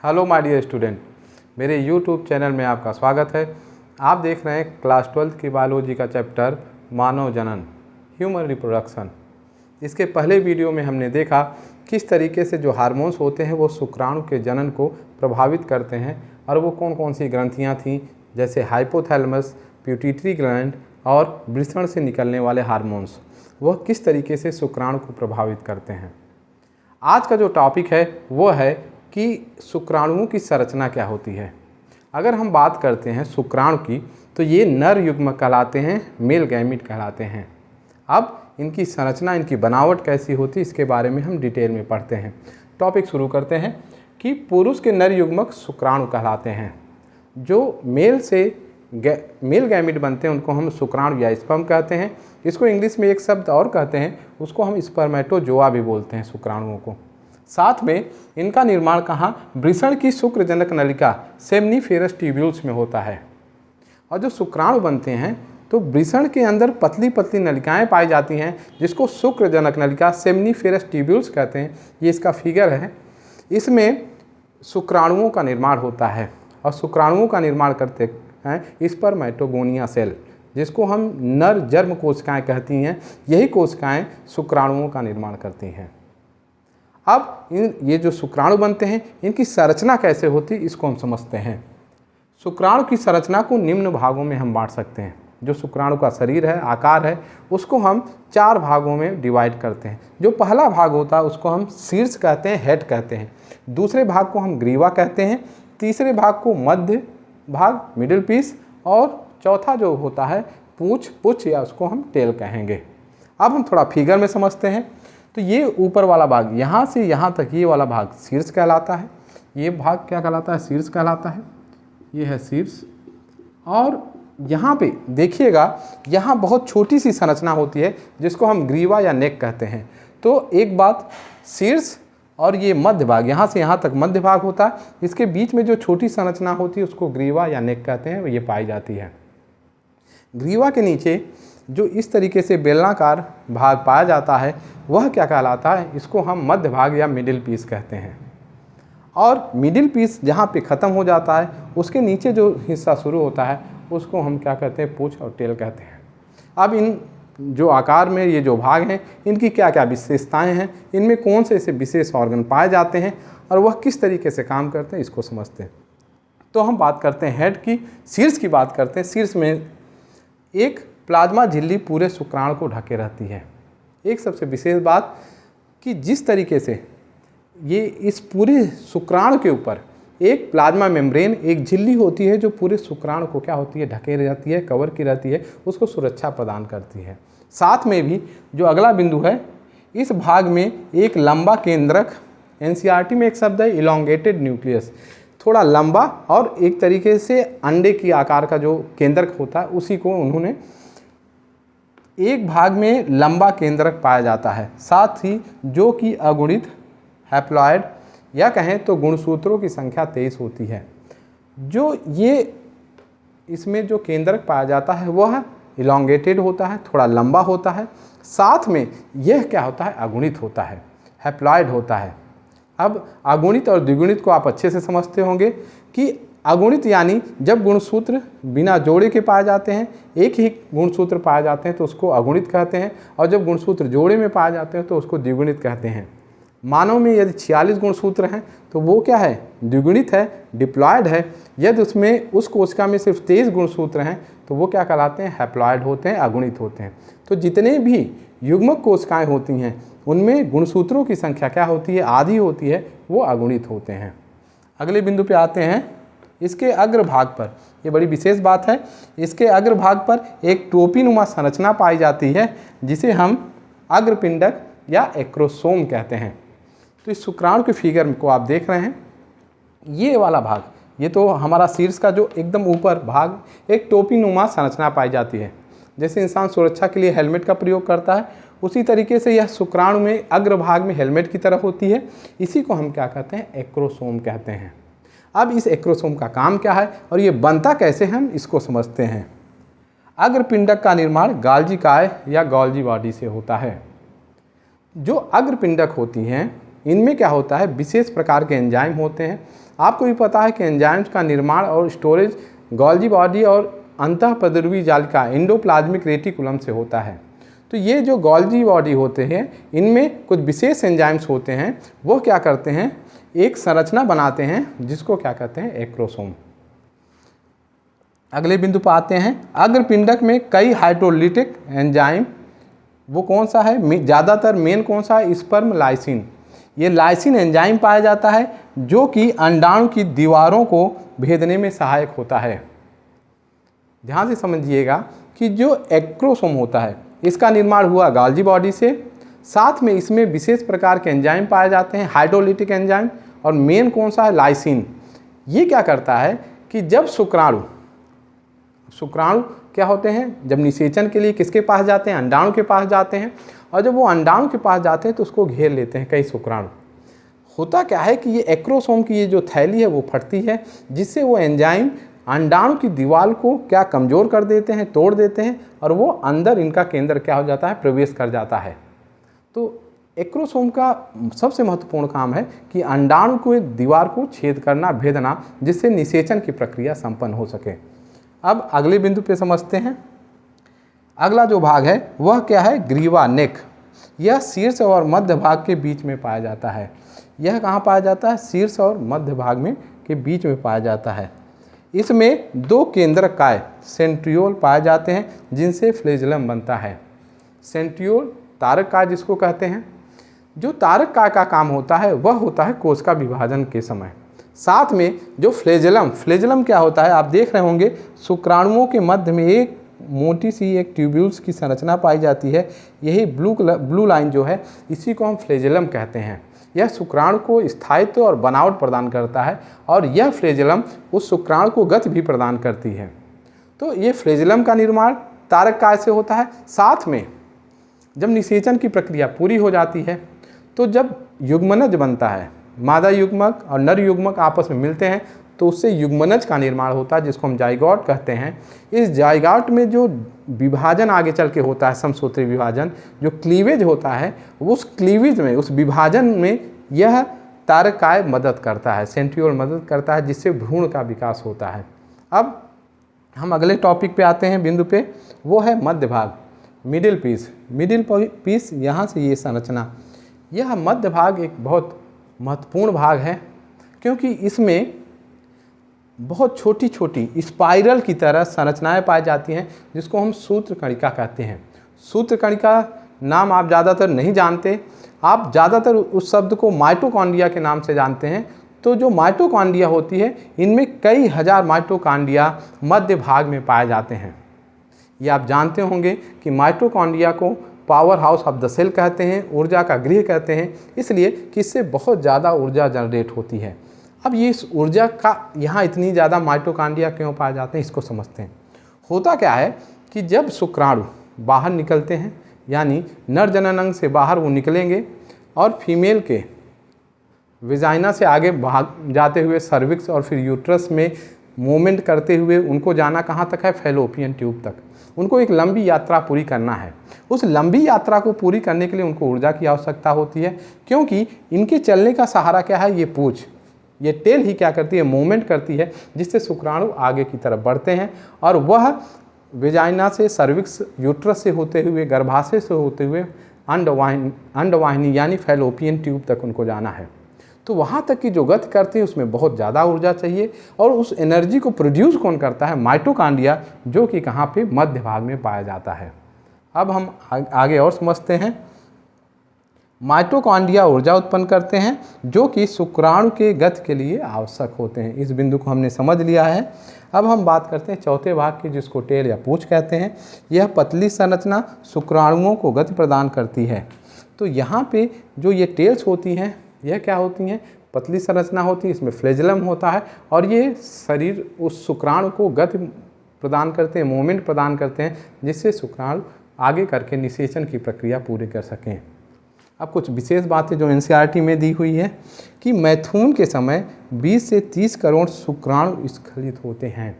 Hello my dear student, मेरे YouTube channel में आपका स्वागत है। आप देख रहे हैं क्लास 12 की बायोलॉजी का चैप्टर मानव जनन, ह्यूमन रिप्रोडक्शन। इसके पहले वीडियो में हमने देखा किस तरीके से जो हार्मोन्स होते हैं वो शुक्राणु के जनन को प्रभावित करते हैं और वो कौन कौन सी ग्रंथियाँ थीं, जैसे हाइपोथैलेमस, पिट्यूटरी ग्लैंड और वृषण से निकलने वाले हार्मोन्स, वह किस तरीके से शुक्राणु को प्रभावित करते हैं। आज का जो टॉपिक है वो है कि शुक्राणुओं की संरचना क्या होती है। अगर हम बात करते हैं शुक्राणु की तो ये नर युग्मक कहलाते हैं, मेल गैमीट कहलाते हैं। अब इनकी संरचना, इनकी बनावट कैसी होती है, इसके बारे में हम डिटेल में पढ़ते हैं। टॉपिक शुरू करते हैं कि पुरुष के नर युग्मक शुक्राणु कहलाते हैं। जो मेल गैमीट बनते हैं उनको हम शुक्राणु या स्पर्म कहते हैं। इसको इंग्लिश में एक शब्द और कहते हैं, उसको हम स्पर्मेटोजोआ भी बोलते हैं शुक्राणुओं को। साथ में इनका निर्माण कहाँ, वृषण की शुक्रजनक नलिका सेमनीफेरस ट्यूब्यूल्स में होता है। और जो शुक्राणु बनते हैं तो वृषण के अंदर पतली पतली नलिकाएं पाई जाती हैं, जिसको शुक्रजनक नलिका सेमनीफेरस ट्यूब्यूल्स कहते हैं। ये इसका फिगर है। इसमें शुक्राणुओं का निर्माण होता है और शुक्राणुओं का निर्माण करते हैं स्पर्मेटोगोनिया सेल, जिसको हम नर जर्म कोशिकाएं कहती हैं। यही कोशिकाएं शुक्राणुओं का निर्माण करती हैं। अब ये जो शुक्राणु बनते हैं इनकी संरचना कैसे होती है इसको हम समझते हैं। शुक्राणु की संरचना को निम्न भागों में हम बांट सकते हैं। जो शुक्राणु का शरीर है, आकार है, उसको हम 4 भागों में डिवाइड करते हैं। जो पहला भाग होता है उसको हम शीर्ष कहते हैं, हेड कहते हैं। दूसरे भाग को हम ग्रीवा कहते हैं। तीसरे भाग को मध्य भाग, मिडिल पीस, और चौथा जो होता है पुछ या उसको हम टेल कहेंगे। अब हम थोड़ा फिगर में समझते हैं। तो ये ऊपर वाला भाग, यहाँ से यहाँ तक ये वाला भाग शीर्ष कहलाता है। ये भाग क्या कहलाता है, शीर्ष कहलाता है। ये है शीर्ष। और यहाँ पे देखिएगा, यहाँ बहुत छोटी सी संरचना होती है जिसको हम ग्रीवा या नेक कहते हैं। तो एक बात, शीर्ष और ये मध्य भाग, यहाँ से यहाँ तक मध्य भाग होता है। इसके बीच में जो छोटी संरचना होती है उसको ग्रीवा या नेक कहते हैं, ये पाई जाती है। ग्रीवा के नीचे जो इस तरीके से बेलनाकार भाग पाया जाता है वह क्या कहलाता है, इसको हम मध्य भाग या मिडिल पीस कहते हैं। और मिडिल पीस जहाँ पे ख़त्म हो जाता है उसके नीचे जो हिस्सा शुरू होता है उसको हम क्या कहते हैं, पूंछ और टेल कहते हैं। अब इन जो आकार में ये जो भाग हैं इनकी क्या क्या विशेषताएं हैं, इनमें कौन से ऐसे विशेष ऑर्गन पाए जाते हैं और वह किस तरीके से काम करते हैं, इसको समझते हैं। तो हम बात करते हैं हेड की, शीर्ष की बात करते हैं। शीर्ष में एक प्लाज्मा झिल्ली पूरे शुक्राणु को ढके रहती है। एक सबसे विशेष बात कि जिस तरीके से ये इस पूरे शुक्राणु के ऊपर एक प्लाज्मा मेम्ब्रेन, एक झिल्ली होती है जो पूरे शुक्राणु को क्या होती है, ढके रहती है, कवर की रहती है, उसको सुरक्षा प्रदान करती है। साथ में भी जो अगला बिंदु है, इस भाग में एक लंबा केंद्रक, एनसीईआरटी में एक शब्द है इलॉन्गेटेड न्यूक्लियस, थोड़ा लंबा और एक तरीके से अंडे की आकार का जो केंद्रक होता है उसी को उन्होंने एक भाग में लंबा केंद्रक पाया जाता है। साथ ही जो कि अगुणित हैप्लॉइड या कहें तो गुणसूत्रों की संख्या 23 होती है। जो ये इसमें जो केंद्रक पाया जाता है वह इलॉन्गेटेड होता है, थोड़ा लंबा होता है। साथ में यह क्या होता है, अगुणित होता है, हैप्लॉइड होता है। अब अगुणित और द्विगुणित को आप अच्छे से समझते होंगे कि अगुणित यानी जब गुणसूत्र बिना जोड़े के पाए जाते हैं, एक ही गुणसूत्र पाए जाते हैं तो उसको अगुणित कहते हैं, और जब गुणसूत्र जोड़े में पाए जाते हैं तो उसको द्विगुणित कहते हैं। मानव में यदि 46 गुणसूत्र हैं तो वो क्या है, द्विगुणित है, डिप्लॉयड है। यदि उसमें उस कोशिका में सिर्फ 23 गुणसूत्र हैं तो वो क्या कहलाते हैं, हैप्लॉयड होते हैं, अगुणित होते हैं। तो जितने भी युग्मक कोशिकाएं होती हैं उनमें गुणसूत्रों की संख्या क्या होती है, आधी होती है, वो अगुणित होते हैं। अगले बिंदु पे आते हैं। इसके अग्रभाग पर, ये बड़ी विशेष बात है, इसके अग्रभाग पर एक टोपीनुमा संरचना पाई जाती है जिसे हम अग्रपिंडक या एक्रोसोम कहते हैं। तो इस शुक्राणु के फिगर को आप देख रहे हैं, ये वाला भाग, ये तो हमारा शीर्ष का जो एकदम ऊपर भाग, एक टोपीनुमा संरचना पाई जाती है। जैसे इंसान सुरक्षा के लिए हेलमेट का प्रयोग करता है, उसी तरीके से यह शुक्राणु में अग्रभाग में हेलमेट की तरह होती है। इसी को हम क्या कहते हैं, एक्रोसोम कहते हैं। अब इस एक्रोसोम का काम क्या है और ये बनता कैसे, हम इसको समझते हैं। अग्रपिंडक का निर्माण गाल्जी काय या गॉल्जी बॉडी से होता है। जो अग्रपिंडक होती हैं इनमें क्या होता है, विशेष प्रकार के एंजाइम होते हैं आपको भी पता है कि एंजाइम्स का निर्माण और स्टोरेज गोल्जी बॉडी और अंतःप्रद्रवी जालिका एंडोप्लाज्मिक रेटिकुलम से होता है। तो ये जो गोल्जी बॉडी होते हैं, इनमें कुछ विशेष एंजाइम्स होते हैं, वो क्या करते हैं, एक संरचना बनाते हैं जिसको क्या कहते हैं, एक्रोसोम। अगले बिंदु पर आते हैं, अग्रपिंडक में कई हाइड्रोलिटिक एंजाइम, वो कौन सा है, ज़्यादातर मेन कौन सा है, स्पर्म लाइसिन। ये लाइसिन एंजाइम पाया जाता है जो कि अंडाणु की दीवारों को भेदने में सहायक होता है। ध्यान से समझिएगा कि जो एक्रोसोम होता है इसका निर्माण हुआ गोल्जी बॉडी से, साथ में इसमें विशेष प्रकार के एंजाइम पाए जाते हैं, हाइड्रोलिटिक एंजाइम, और मेन कौन सा है, लाइसिन। ये क्या करता है कि जब शुक्राणु क्या होते हैं, जब निषेचन के लिए किसके पास जाते हैं, अंडाणु के पास जाते हैं, और जब वो अंडाणु के पास जाते हैं तो उसको घेर लेते हैं कई शुक्राणु। होता क्या है कि ये एक्रोसोम की ये जो थैली है वो फटती है, जिससे वो एंजाइम अंडाणु की दीवार को क्या कमज़ोर कर देते हैं, तोड़ देते हैं, और वो अंदर इनका केंद्र क्या हो जाता है, प्रवेश कर जाता है। तो एक्रोसोम का सबसे महत्वपूर्ण काम है कि अंडाणु को दीवार को छेद करना, भेदना, जिससे निषेचन की प्रक्रिया संपन्न हो सके। अब अगले बिंदु पे समझते हैं। अगला जो भाग है वह क्या है, ग्रीवा, नेक। यह शीर्ष और मध्य भाग के बीच में पाया जाता है। यह कहाँ पाया जाता है, शीर्ष और मध्य भाग में के बीच में पाया जाता है। इसमें दो केंद्रकाय सेंट्रियोल पाए जाते हैं जिनसे फ्लेजुलम बनता है। सेंट्रियोल तारक काय जिसको कहते हैं। जो तारक काय का काम होता है वह होता है कोशिका विभाजन के समय। साथ में जो फ्लेजुलम क्या होता है, आप देख रहे होंगे शुक्राणुओं के मध्य में एक मोटी सी एक ट्यूब्यूल्स की संरचना पाई जाती है। यही ब्लू लाइन जो है, इसी को हम फ्लेजुलम कहते हैं। यह शुक्राणु को स्थायित्व और बनावट प्रदान करता है, और यह फ्लेजुलम उस शुक्राणु को गति भी प्रदान करती है। तो ये फ्लेजुलम का निर्माण तारक काय से होता है। साथ में जब निषेचन की प्रक्रिया पूरी हो जाती है तो जब युग्मनज बनता है, मादा युग्मक और नर युग्मक आपस में मिलते हैं तो उससे युग्मनज का निर्माण होता है, जिसको हम जाइगोट कहते हैं। इस जाइगोट में जो विभाजन आगे चल के होता है, समसूत्री विभाजन, जो क्लीवेज होता है, उस क्लीवेज में, उस विभाजन में यह तारक काय मदद करता है, सेंट्रियोल मदद करता है, जिससे भ्रूण का विकास होता है। अब हम अगले टॉपिक पे आते हैं, बिंदु पे, वो है मध्य भाग, मिडिल पीस। यहाँ से ये संरचना, यह मध्य भाग एक बहुत महत्वपूर्ण भाग है, क्योंकि इसमें बहुत छोटी छोटी स्पाइरल की तरह संरचनाएं पाई जाती हैं, जिसको हम सूत्रकणिका कहते हैं। सूत्रकणिका नाम आप ज़्यादातर नहीं जानते, आप ज़्यादातर उस शब्द को माइटोकॉन्ड्रिया के नाम से जानते हैं। तो जो माइटोकॉन्ड्रिया होती है, इनमें कई हजार माइटोकॉन्ड्रिया मध्य भाग में पाए जाते हैं। ये आप जानते होंगे कि माइटोकॉन्ड्रिया को powerhouse of the cell कहते हैं, ऊर्जा का गृह कहते हैं, इसलिए कि इससे बहुत ज़्यादा ऊर्जा जनरेट होती है। अब ये इस ऊर्जा का यहाँ इतनी ज़्यादा माइटोकॉन्ड्रिया क्यों पाए जाते हैं, इसको समझते हैं। होता क्या है कि जब शुक्राणु बाहर निकलते हैं, यानी नर जनन अंग से बाहर वो निकलेंगे और फीमेल के विजाइना से आगे भाग जाते हुए सर्विक्स और फिर यूट्रस में मूवमेंट करते हुए उनको जाना कहाँ तक है, फैलोपियन ट्यूब तक। उनको एक लंबी यात्रा पूरी करना है। उस लंबी यात्रा को पूरी करने के लिए उनको ऊर्जा की आवश्यकता होती है, क्योंकि इनके चलने का सहारा क्या है, ये पूंछ, ये टेल ही क्या करती है, मूवमेंट करती है, जिससे शुक्राणु आगे की तरफ बढ़ते हैं और वह विजाइना से, सर्विक्स, यूट्रस से होते हुए, गर्भाशय से होते हुए अंडवाहिनी यानी फैलोपियन ट्यूब तक उनको जाना है। तो वहाँ तक की जो गति करती है उसमें बहुत ज़्यादा ऊर्जा चाहिए, और उस एनर्जी को प्रोड्यूस कौन करता है, माइटोकॉन्ड्रिया, जो कि कहाँ पे, मध्य भाग में पाया जाता है। अब हम आगे और समझते हैं। माइटोकॉन्ड्रिया ऊर्जा उत्पन्न करते हैं जो कि शुक्राणु के गति के लिए आवश्यक होते हैं। इस बिंदु को हमने समझ लिया है। अब हम बात करते हैं चौथे भाग की, जिसको टेल या पूंछ कहते हैं। यह पतली संरचना शुक्राणुओं को गति प्रदान करती है। तो यहाँ पे जो ये टेल्स होती हैं, यह क्या होती हैं, पतली संरचना होती है, इसमें फ्लेजुलम होता है, और ये शरीर उस शुक्राणु को गति प्रदान करते हैं, मूवमेंट प्रदान करते हैं, जिससे शुक्राणु आगे करके निषेचन की प्रक्रिया पूरी कर सकें। अब कुछ विशेष बातें जो एनसीईआरटी में दी हुई है कि मैथुन के समय 20 से 30 करोड़ शुक्राणु स्खलित होते हैं।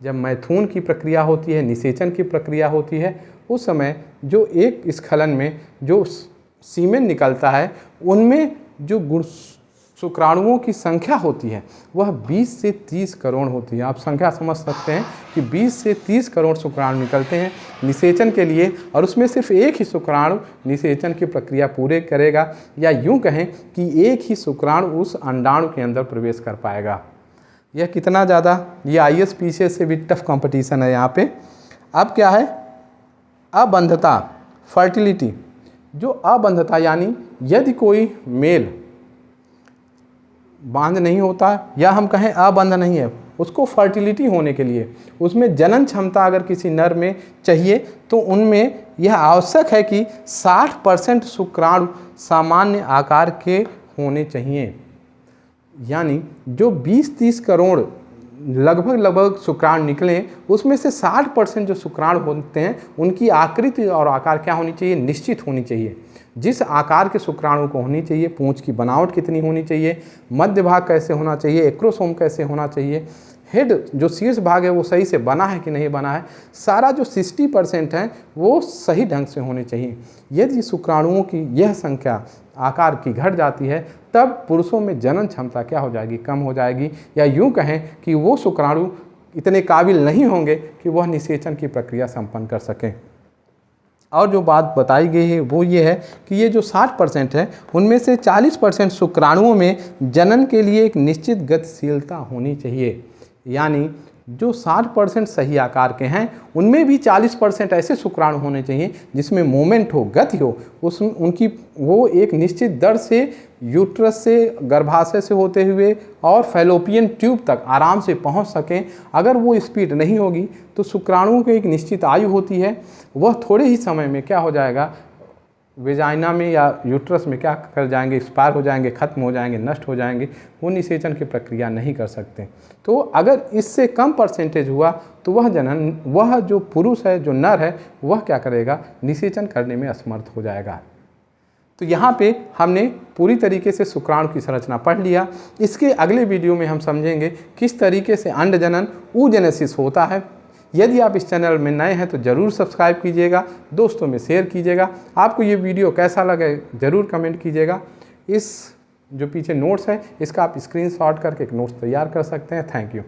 जब मैथुन की प्रक्रिया होती है, निषेचन की प्रक्रिया होती है, उस समय जो एक स्खलन में जो सीमेन निकलता है, उनमें जो शुक्राणुओं की संख्या होती है वह 20 से 30 करोड़ होती है। आप संख्या समझ सकते हैं कि 20 से 30 करोड़ शुक्राणु निकलते हैं निषेचन के लिए, और उसमें सिर्फ एक ही शुक्राणु निषेचन की प्रक्रिया पूरे करेगा, या यूं कहें कि एक ही शुक्राणु उस अंडाणु के अंदर प्रवेश कर पाएगा। यह कितना ज़्यादा, ये ISPCA से भी टफ कंपटीशन है यहाँ पे। अब क्या है, अबंधता, फर्टिलिटी। जो अबंधता यानी यदि कोई मेल बांध नहीं होता, या हम कहें अबंध नहीं है, उसको फर्टिलिटी होने के लिए, उसमें जनन क्षमता अगर किसी नर में चाहिए, तो उनमें यह आवश्यक है कि 60% शुक्राणु सामान्य आकार के होने चाहिए। यानी जो 20-30 करोड़ लगभग शुक्राणु निकलें, उसमें से 60% जो शुक्राणु होते हैं उनकी आकृति और आकार क्या होनी चाहिए, निश्चित होनी चाहिए। जिस आकार के शुक्राणु को होनी चाहिए, पूंछ की बनावट कितनी होनी चाहिए, मध्य भाग कैसे होना चाहिए, एक्रोसोम कैसे होना चाहिए, हेड जो शीर्ष भाग है वो सही से बना है कि नहीं बना है, सारा जो 60% है वो सही ढंग से होने चाहिए। यदि शुक्राणुओं की यह संख्या आकार की घट जाती है, तब पुरुषों में जनन क्षमता क्या हो जाएगी, कम हो जाएगी, या यूं कहें कि वो शुक्राणु इतने काबिल नहीं होंगे कि वह निषेचन की प्रक्रिया संपन्न कर सकें। और जो बात बताई गई है वो ये है कि ये जो 60% है उनमें से 40% शुक्राणुओं में जनन के लिए एक निश्चित गतिशीलता होनी चाहिए। यानी जो 60% सही आकार के हैं उनमें भी 40% ऐसे शुक्राणु होने चाहिए जिसमें मोमेंट हो, गति हो, उनकी वो एक निश्चित दर से यूट्रस से, गर्भाशय से होते हुए और फैलोपियन ट्यूब तक आराम से पहुंच सकें। अगर वो स्पीड नहीं होगी तो शुक्राणुओं की एक निश्चित आयु होती है, वह थोड़े ही समय में क्या हो जाएगा, वेजाइना में या यूट्रस में क्या कर जाएंगे, एक्सपायर हो जाएंगे, ख़त्म हो जाएंगे, नष्ट हो जाएंगे, वो निषेचन की प्रक्रिया नहीं कर सकते। तो अगर इससे कम परसेंटेज हुआ तो वह जो पुरुष है, जो नर है, वह क्या करेगा, निषेचन करने में असमर्थ हो जाएगा। तो यहाँ पे हमने पूरी तरीके से शुक्राणु की संरचना पढ़ लिया। इसके अगले वीडियो में हम समझेंगे किस तरीके से अंडजनन, oogenesis होता है। यदि आप इस चैनल में नए हैं तो ज़रूर सब्सक्राइब कीजिएगा, दोस्तों में शेयर कीजिएगा। आपको ये वीडियो कैसा लगे ज़रूर कमेंट कीजिएगा। इस जो पीछे नोट्स है इसका आप स्क्रीनशॉट करके एक नोट्स तैयार कर सकते हैं। Thank you.